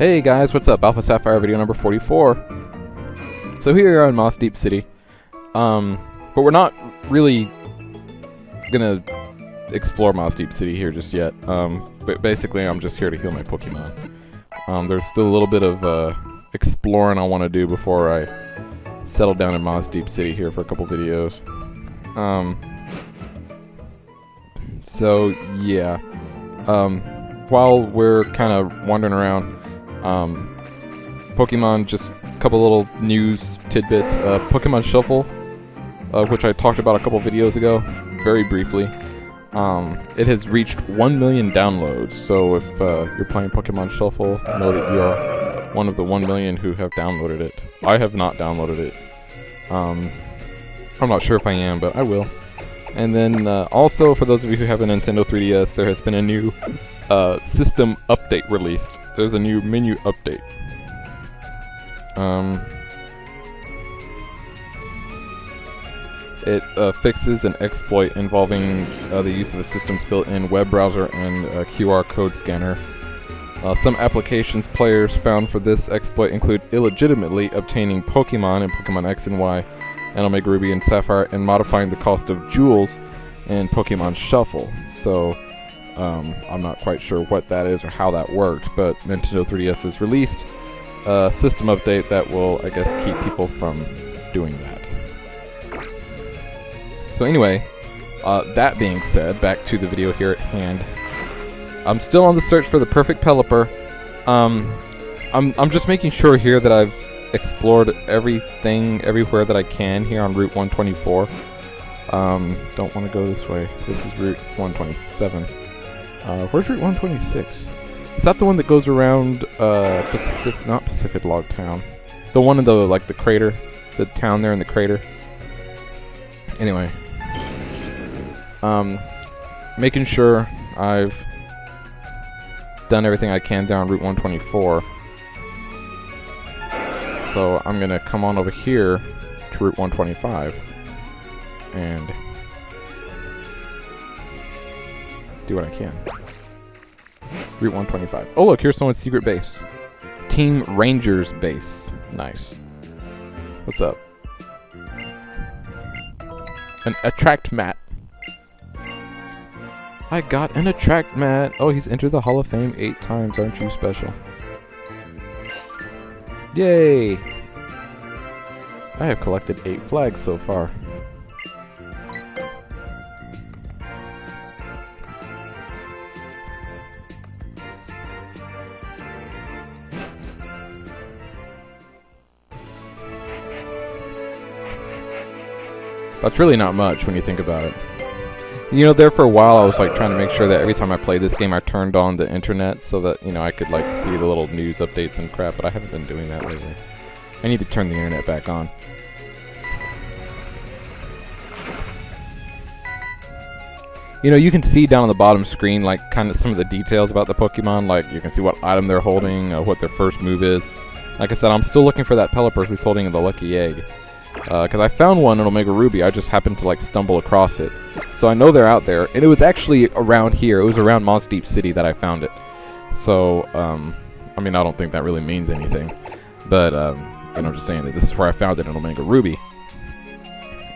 Hey guys, what's up? Alpha Sapphire video number 44. So here we are in Moss Deep City. But we're not really gonna explore Moss Deep City here just yet. But basically I'm just here to heal my Pokemon. There's still a little bit of exploring I want to do before I settle down in Moss Deep City here for a couple videos. So yeah. While we're kind of wandering around, Pokemon, just a couple little news tidbits. Pokemon Shuffle, which I talked about a couple videos ago, very briefly. It has reached 1 million downloads, so if you're playing Pokemon Shuffle, know that you are one of the 1 million who have downloaded it. I have not downloaded it. I'm not sure if I am, but I will. And then also, for those of you who have a Nintendo 3DS, there has been a new system update released. There's a new menu update. It fixes an exploit involving the use of the system's built-in web browser and QR code scanner. Some applications players found for this exploit include illegitimately obtaining Pokemon in Pokemon X and Y, and Omega Ruby and Sapphire, and modifying the cost of jewels in Pokemon Shuffle. So I'm not quite sure what that is or how that worked, but Nintendo 3DS has released a system update that will, I guess, keep people from doing that. So anyway, that being said, back to the video here at hand. I'm still on the search for the perfect Pelipper. I'm just making sure here that I've explored everything, everywhere that I can here on Route 124. Don't want to go this way. This is Route 127. Where's Route 126? Is that the one that goes around, not Pacific Log Town. The one in the, like, the crater. The town there in the crater. Anyway. Making sure I've done everything I can down Route 124. So I'm gonna come on over here to Route 125. And do what I can. Route 125. Oh look, here's someone's secret base. Team Ranger's base. Nice. What's up? An attract mat. I got an attract mat. Oh, he's entered the Hall of Fame 8 times. Aren't you special? Yay! I have collected 8 flags so far. That's really not much when you think about it. You know, there for a while I was like trying to make sure that every time I played this game I turned on the internet so that, you know, I could like see the little news updates and crap, but I haven't been doing that lately. I need to turn the internet back on. You know, you can see down on the bottom screen like kind of some of the details about the Pokemon, like you can see what item they're holding, what their first move is. Like I said, I'm still looking for that Pelipper who's holding the lucky egg. Because I found one in Omega Ruby, I just happened to like stumble across it. So I know they're out there, and it was actually around here, it was around Moss Deep City that I found it. So, I mean, I don't think that really means anything. But, and I'm just saying that this is where I found it in Omega Ruby.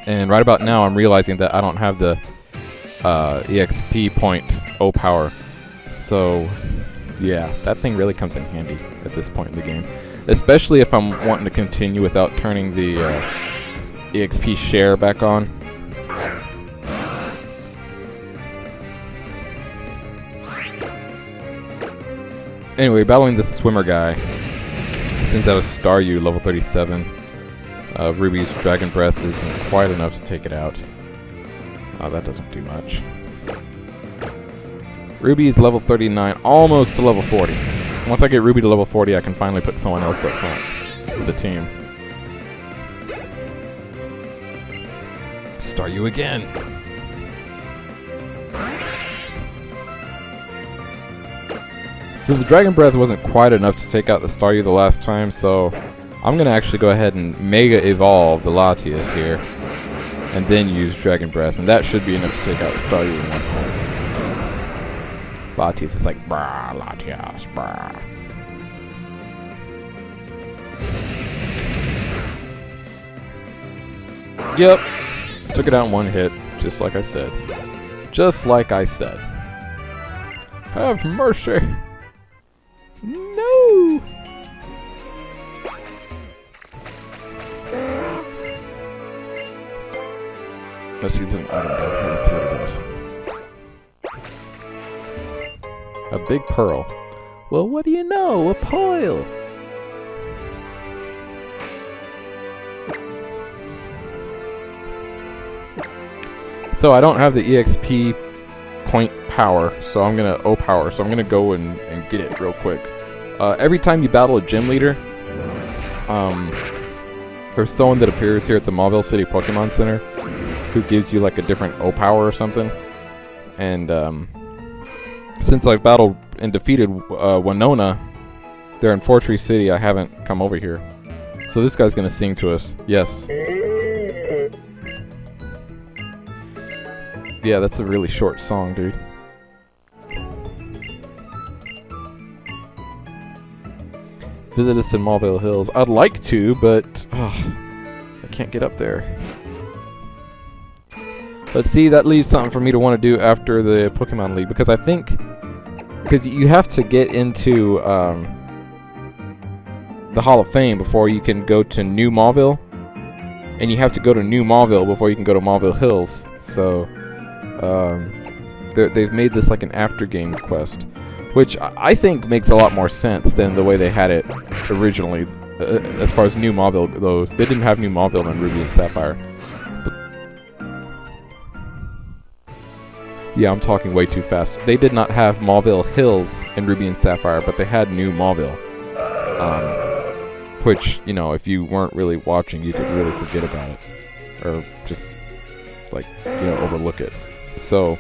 And right about now, I'm realizing that I don't have the EXP point O power. So, yeah, that thing really comes in handy at this point in the game. Especially if I'm wanting to continue without turning the EXP share back on. Anyway, battling this swimmer guy. Sends out a Staryu, level 37. Ruby's Dragon Breath isn't quite enough to take it out. Oh, that doesn't do much. Ruby's level 39, almost to level 40. Once I get Ruby to level 40, I can finally put someone else up front with the team. Staryu again. So the Dragon Breath wasn't quite enough to take out the Staryu the last time, so I'm going to actually go ahead and Mega Evolve the Latias here, and then use Dragon Breath, and that should be enough to take out the Staryu in one time. Latias is like, brah, Latias, brah. Yep. Took it out in one hit, just like I said. Just like I said. Have mercy. No. Let's use an item down here. Let's see what it is. A big pearl. Well, what do you know? A pile. So I don't have the EXP point power, so I'm gonna power. So I'm gonna go and get it real quick. Every time you battle a gym leader, there's someone that appears here at the Mauville City Pokemon Center who gives you like a different power or something. And since I've battled and defeated Winona there in Fortree City, I haven't come over here. So this guy's gonna sing to us. Yes. Yeah, that's a really short song, dude. Visit us in Mauville Hills. I'd like to, but I can't get up there. Let's see, that leaves something for me to want to do after the Pokemon League, because I think... Because you have to get into the Hall of Fame before you can go to New Mauville. And you have to go to New Mauville before you can go to Mauville Hills. So... they've made this like an after-game quest, which I think makes a lot more sense than the way they had it originally. As far as New Mauville goes, they didn't have New Mauville in Ruby and Sapphire. Yeah, I'm talking way too fast. They did not have Mauville Hills in Ruby and Sapphire, but they had New Mauville. Which, you know, if you weren't really watching, you could really forget about it. Or just, like, you know, overlook it. So,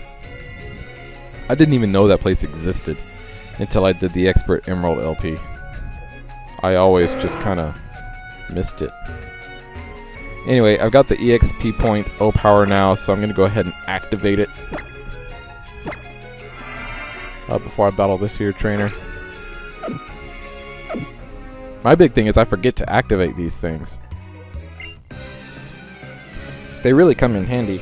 I didn't even know that place existed until I did the Expert Emerald LP. I always just kind of missed it. Anyway, I've got the EXP point power now, so I'm going to go ahead and activate it. Before I battle this here trainer. My big thing is I forget to activate these things. They really come in handy.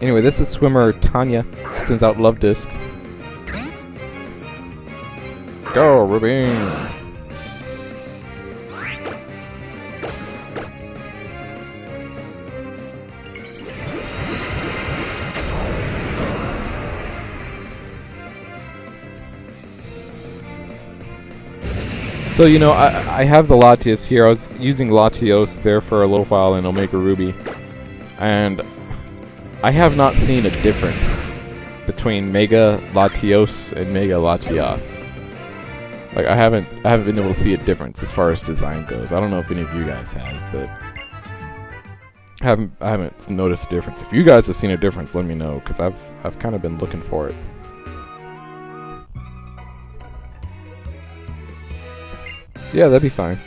Anyway, this is swimmer Tanya. Sends out Love Disc. Go, Ruby! So, you know, I have the Latios here. I was using Latios there for a little while in Omega Ruby. And I have not seen a difference between Mega Latios and Mega Latias. Like, I haven't been able to see a difference as far as design goes. I don't know if any of you guys have, but I haven't noticed a difference. If you guys have seen a difference, let me know, because I've kind of been looking for it. Yeah, that'd be fine.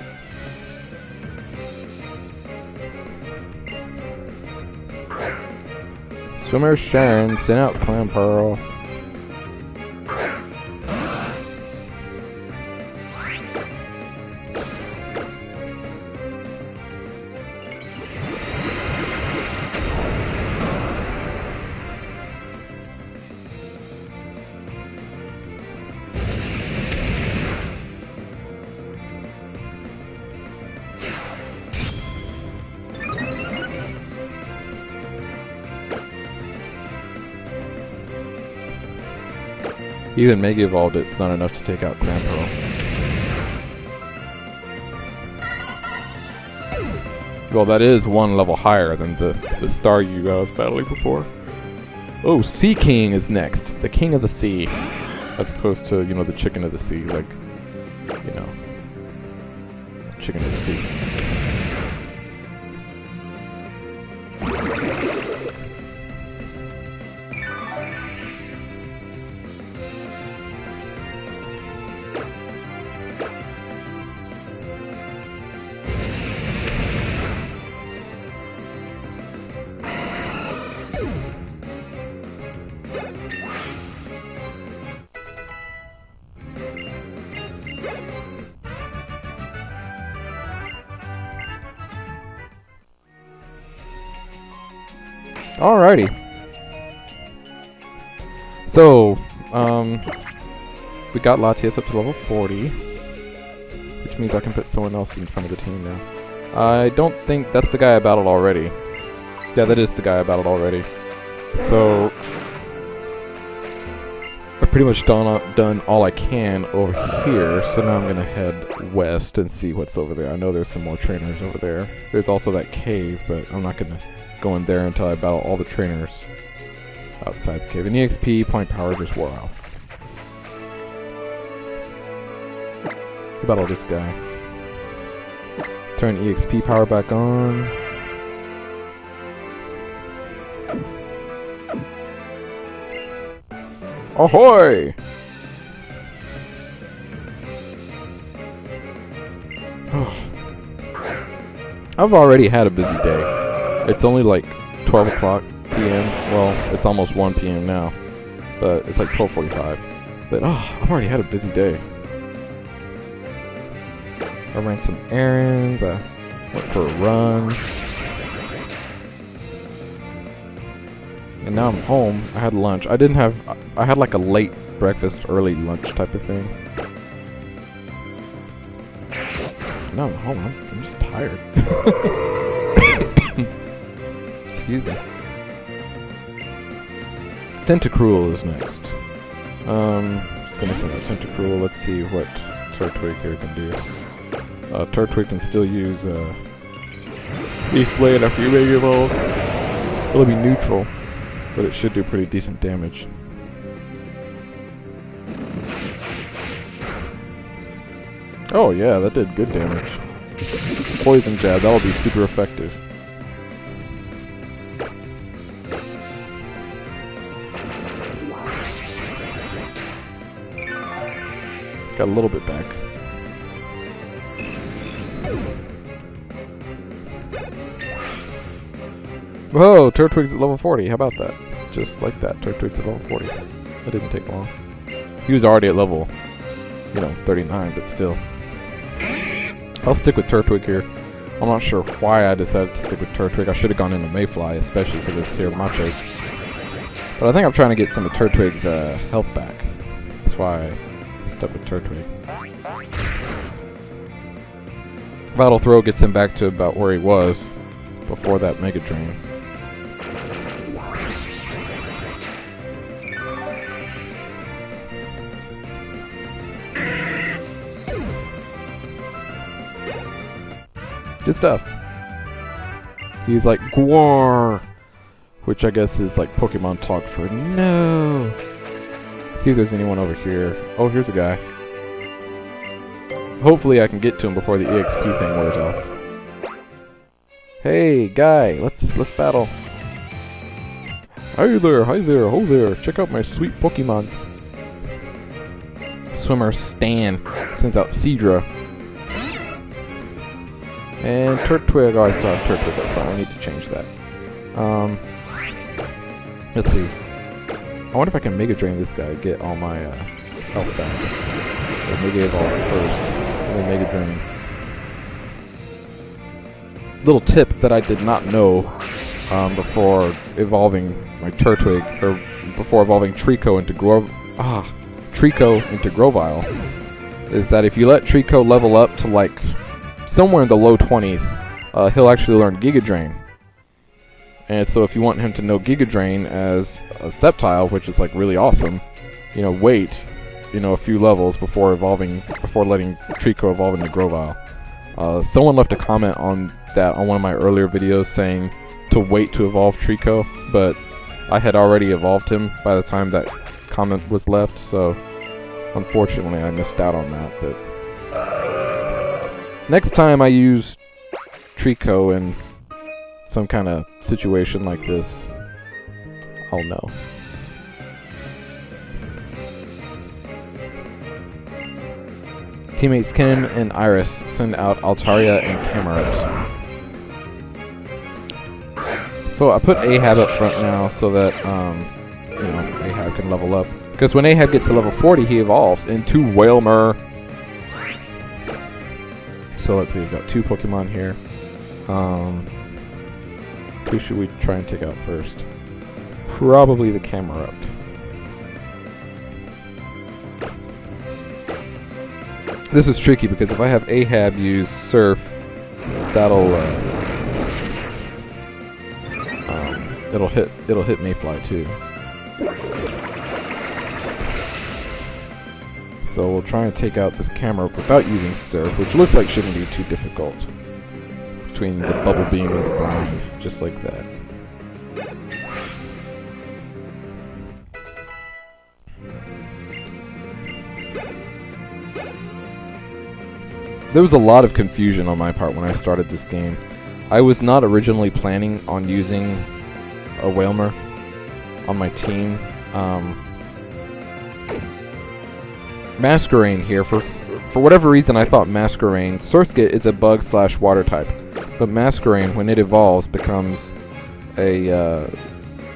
Swimmer Sharon sent out Clam Pearl. Even Mega Evolved, it's not enough to take out Clam Pearl. Well, that is one level higher than the star you was battling before. Oh, Sea King is next. The King of the Sea. As opposed to, you know, the Chicken of the Sea. Like, you know, Chicken of the Sea. Alrighty. So, we got Latias up to level 40, which means I can put someone else in front of the team now. I don't think that's the guy I battled already. Yeah, that is the guy I battled already. So, I've pretty much done all I can over here, so now I'm gonna head west and see what's over there. I know there's some more trainers over there. There's also that cave, but I'm not gonna go in there until I battle all the trainers outside the cave. And the EXP point power just wore off. Battle this guy. Turn EXP power back on. Ahoy! I've already had a busy day. It's only like 12 o'clock p.m. Well, it's almost 1 p.m. now, but it's like 12:45. But I've already had a busy day. I ran some errands. I went for a run. And now I'm home. I had lunch. I had like a late breakfast, early lunch type of thing. Now I'm home. I'm just tired. Excuse me. Tentacruel is next. Just gonna send out Tentacruel. Let's see what Turtwig here can do. Turtwig can still use Beef Blade after you make it evolve. It'll be neutral, but it should do pretty decent damage. Oh yeah, that did good damage. Poison Jab, that'll be super effective. Got a little bit back. Whoa, Turtwig's at level 40. How about that? Just like that, Turtwig's at level 40. That didn't take long. He was already at level, 39, but still. I'll stick with Turtwig here. I'm not sure why I decided to stick with Turtwig. I should have gone into Mayfly, especially for this here Machos. But I think I'm trying to get some of Turtwig's health back. That's why I stuck with Turtwig. Battle Throw gets him back to about where he was before that Mega Drain. Good stuff. He's like Gwar, which I guess is like Pokemon talk for no. Let's see if there's anyone over here. Oh, here's a guy. Hopefully I can get to him before the EXP thing wears off. Hey, guy, let's battle. Hi there, ho there. Check out my sweet Pokemons. Swimmer Stan sends out Seadra. And Turtwig, oh, I still have Turtwig up front. I need to change that. Let's see. I wonder if I can Mega Drain this guy, get all my health back. So Mega Evolve first, and then Mega Drain. Little tip that I did not know before evolving my Turtwig, or before evolving Treecko into Grovyle, is that if you let Treecko level up to like somewhere in the low 20s, he'll actually learn Giga Drain. And so if you want him to know Giga Drain as a Sceptile, which is like really awesome, wait, a few levels before letting Treecko evolve into Grovyle. Someone left a comment on that on one of my earlier videos saying to wait to evolve Treecko, but I had already evolved him by the time that comment was left, so unfortunately I missed out on that. But next time I use Treecko in some kind of situation like this, I'll know. Teammates Kim and Iris send out Altaria and Camerupt. So I put Ahab up front now so that, Ahab can level up. Because when Ahab gets to level 40, he evolves into Whalmer. So let's see, we've got two Pokemon here. Who should we try and take out first? Probably the Camerupt. This is tricky because if I have Ahab use Surf, that'll it'll hit Mayfly too. So we'll try and take out this Camerupt without using Surf, which looks like shouldn't be too difficult. Between the Bubble Beam and the Brine, just like that. There was a lot of confusion on my part when I started this game. I was not originally planning on using a Whalmer on my team. Masquerain here, for whatever reason I thought Masquerain, Surskit is a bug/water type, but Masquerain, when it evolves, becomes a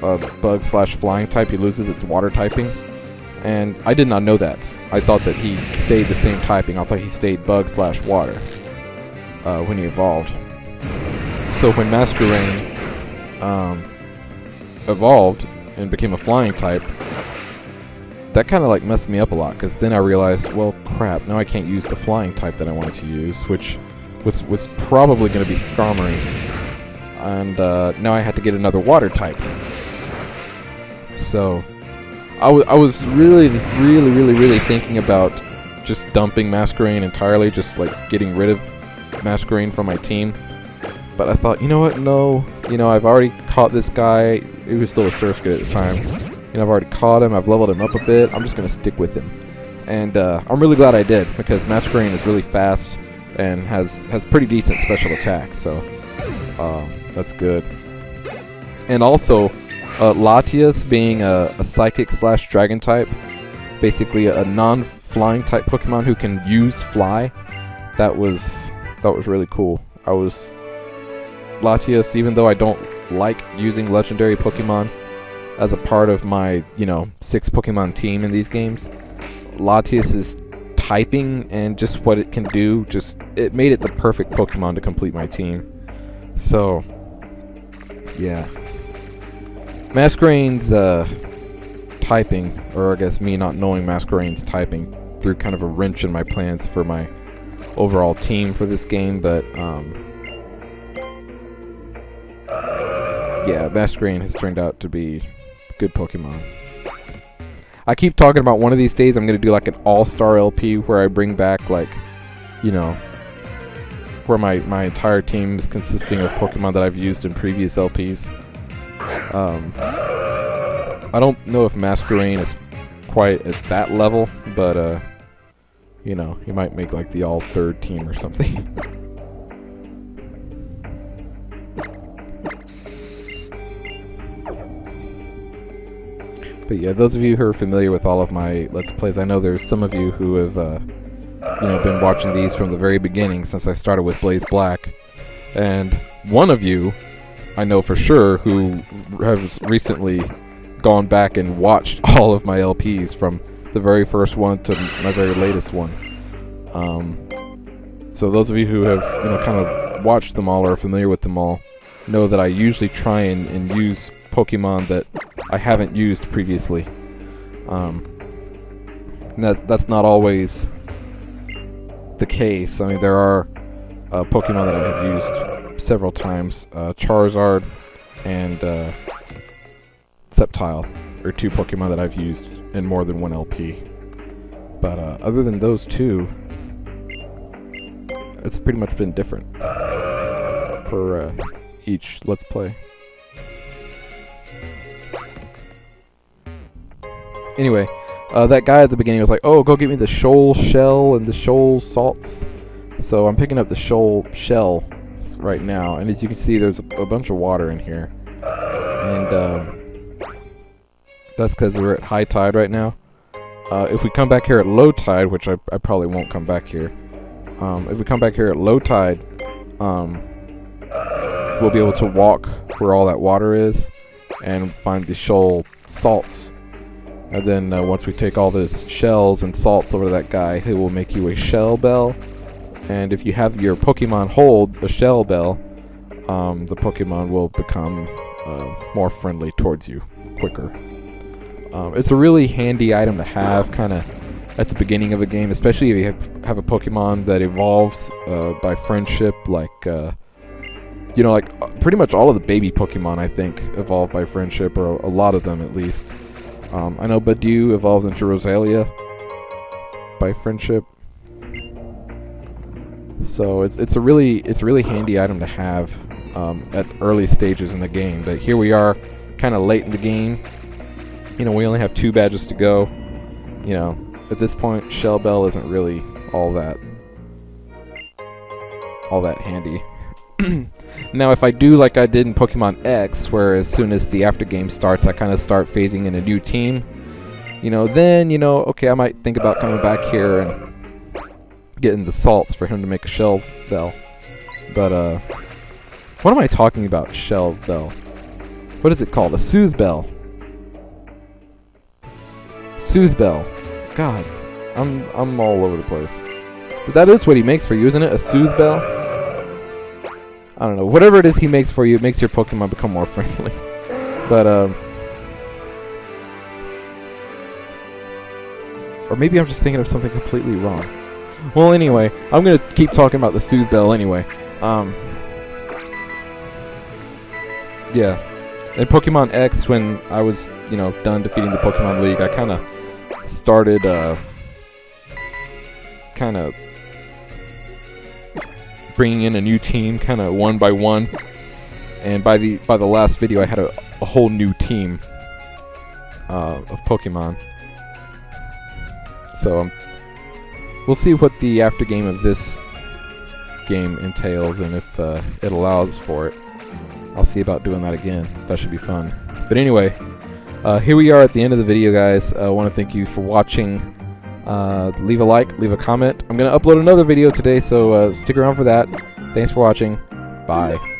bug/flying type. He loses its water typing, and I did not know that. I thought that he stayed the same typing. I thought he stayed bug/water when he evolved. So when Masquerain evolved and became a flying type, that kind of like messed me up a lot, because then I realized, well, crap, now I can't use the flying type that I wanted to use, which was probably going to be Skarmory. And now I had to get another water type. So I was really thinking about just dumping Masquerain entirely, just like getting rid of Masquerain from my team. But I thought, you know what, no. You know, I've already caught this guy. He was still a Surskit at the time. You know, I've already caught him. I've leveled him up a bit. I'm just going to stick with him. And I'm really glad I did, because Masquerain is really fast and has pretty decent special attack. So that's good. And also, Latias being a Psychic/Dragon type, basically a non-flying type Pokemon who can use Fly, that was really cool. Latias, even though I don't like using legendary Pokemon as a part of my, 6 Pokemon team in these games, Latias's typing and just what it can do, it made it the perfect Pokemon to complete my team. So, yeah. Masquerain's typing, or I guess me not knowing Masquerain's typing, threw kind of a wrench in my plans for my overall team for this game, but yeah, Masquerain has turned out to be a good Pokemon. I keep talking about one of these days I'm going to do like an all-star LP where I bring back, like, where my entire team is consisting of Pokemon that I've used in previous LPs. I don't know if Masquerain is quite at that level, but he might make like the all-third team or something. But yeah, those of you who are familiar with all of my Let's Plays, I know there's some of you who have been watching these from the very beginning since I started with Blaze Black, and one of you I know for sure who has recently gone back and watched all of my LPs from the very first one to my very latest one. So those of you who have kind of watched them all or are familiar with them all know that I usually try and use Pokemon that I haven't used previously. And that's not always the case. I mean, there are Pokemon that I have used several times. Charizard and Sceptile are 2 Pokemon that I've used in more than one LP. But other than those 2, it's pretty much been different for each Let's Play. Anyway, that guy at the beginning was like, oh, go get me the Shoal Shell and the Shoal Salts. So I'm picking up the Shoal Shell right now, and as you can see, there's a bunch of water in here. And that's because we're at high tide right now. If we come back here at low tide, which I probably won't come back here. If we come back here at low tide, we'll be able to walk where all that water is and find the Shoal Salts. And then once we take all the shells and salts over to that guy, it will make you a Shell Bell. And if you have your Pokemon hold a Shell Bell, the Pokemon will become more friendly towards you quicker. It's a really handy item to have kind of at the beginning of a game, especially if you have a Pokemon that evolves by friendship, like, you know, like pretty much all of the baby Pokemon, I think, evolve by friendship, or a lot of them at least. I know Badoo evolved into Rosalia by friendship. So it's a really handy item to have at early stages in the game. But here we are, kind of late in the game. You know, we only have 2 badges to go. You know, at this point, Shell Bell isn't really all that handy. Now, if I do like I did in Pokemon X, where as soon as the after game starts, I kind of start phasing in a new team, you know, then, you know, okay, I might think about coming back here and getting the salts for him to make a Shell Bell. But, what am I talking about, Shell Bell? What is it called? A Soothe Bell. Soothe Bell. God, I'm all over the place. But that is what he makes for you, isn't it? A Soothe Bell? I don't know. Whatever it is he makes for you, it makes your Pokemon become more friendly. But, or maybe I'm just thinking of something completely wrong. Well, anyway, I'm gonna keep talking about the Soothe Bell anyway. Yeah. In Pokemon X, when I was, you know, done defeating the Pokemon League, I kind of started, kind of bringing in a new team, kind of one by one. And by the last video, I had a whole new team of Pokemon. So we'll see what the after game of this game entails, and if it allows for it. I'll see about doing that again. That should be fun. But anyway, here we are at the end of the video, guys. I want to thank you for watching. Leave a like, leave a comment. I'm going to upload another video today, so stick around for that. Thanks for watching. Bye.